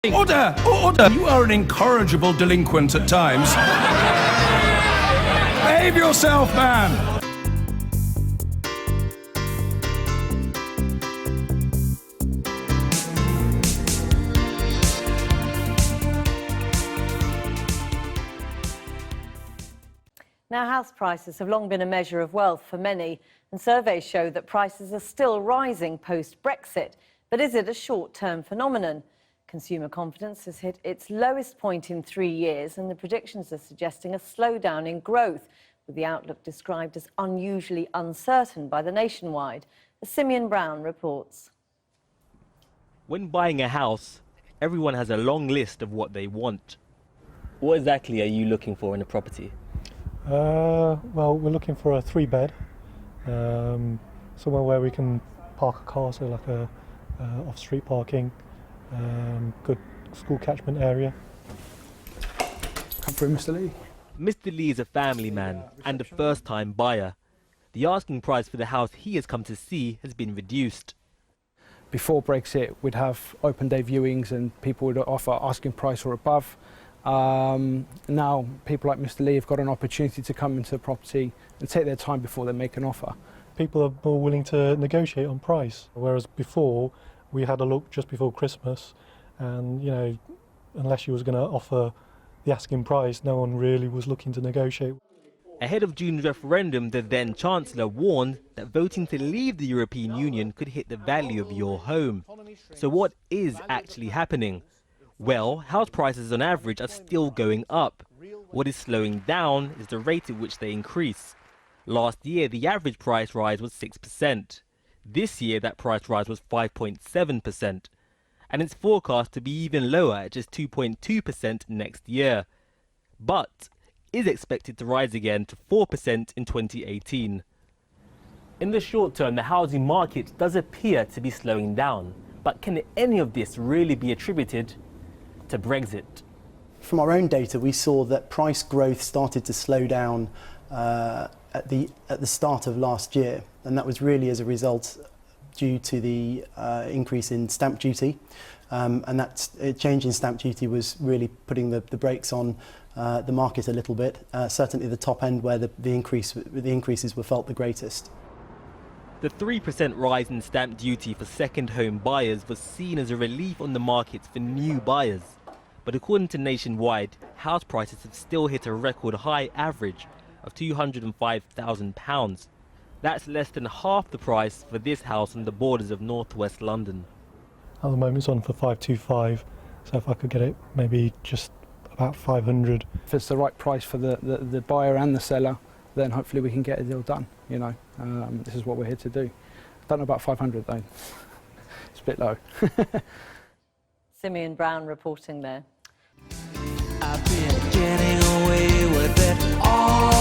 Order! Order! You are an incorrigible delinquent at times. Behave yourself, man! Now, house prices have long been a measure of wealth for many, and surveys show that prices are still rising post-Brexit. But is it a short-term phenomenon? Consumer confidence has hit its lowest point in 3 years, and the predictions are suggesting a slowdown in growth, with the outlook described as unusually uncertain by the Nationwide. As Simeon Brown reports. When buying a house, everyone has a long list of what they want. What exactly are you looking for in a property? Well, we're looking for a 3-bed, somewhere where we can park a car, so like a off-street parking, good school catchment area. Come through, Mr. Lee. Mr. Lee is a family man and a first-time buyer. The asking price for the house he has come to see has been reduced. Before Brexit, we'd have open day viewings and people would offer asking price or above. Now, people like Mr. Lee have got an opportunity to come into the property and take their time before they make an offer. People are more willing to negotiate on price, whereas before we had a look just before Christmas, and you know, unless you was going to offer the asking price, no one really was looking to negotiate. Ahead of June's referendum, the then Chancellor warned that voting to leave the European Union could hit the value of your home. So what is actually happening? Well, house prices on average are still going up. What is slowing down is the rate at which they increase. Last year, the average price rise was 6%. This year, that price rise was 5.7%. And it's forecast to be even lower at just 2.2% next year. But is expected to rise again to 4% in 2018. In the short term, the housing market does appear to be slowing down. But can any of this really be attributed to Brexit? From our own data, we saw that price growth started to slow down at the start of last year, and that was really as a result due to the increase in stamp duty, and that change in stamp duty was really putting the brakes on the market a little bit. Certainly the top end where the increases were felt the greatest. The 3% rise in stamp duty for second home buyers was seen as a relief on the markets for new buyers. But according to Nationwide, house prices have still hit a record high average of £205,000. That's less than half the price for this house on the borders of northwest London. At the moment it's on for 525, so if I could get it maybe just about 500. If it's the right price for the buyer and the seller, then hopefully we can get a deal done, you know. This is what we're here to do. Don't know about 500 though. It's a bit low. Simeon Brown reporting there. I've been getting away with it all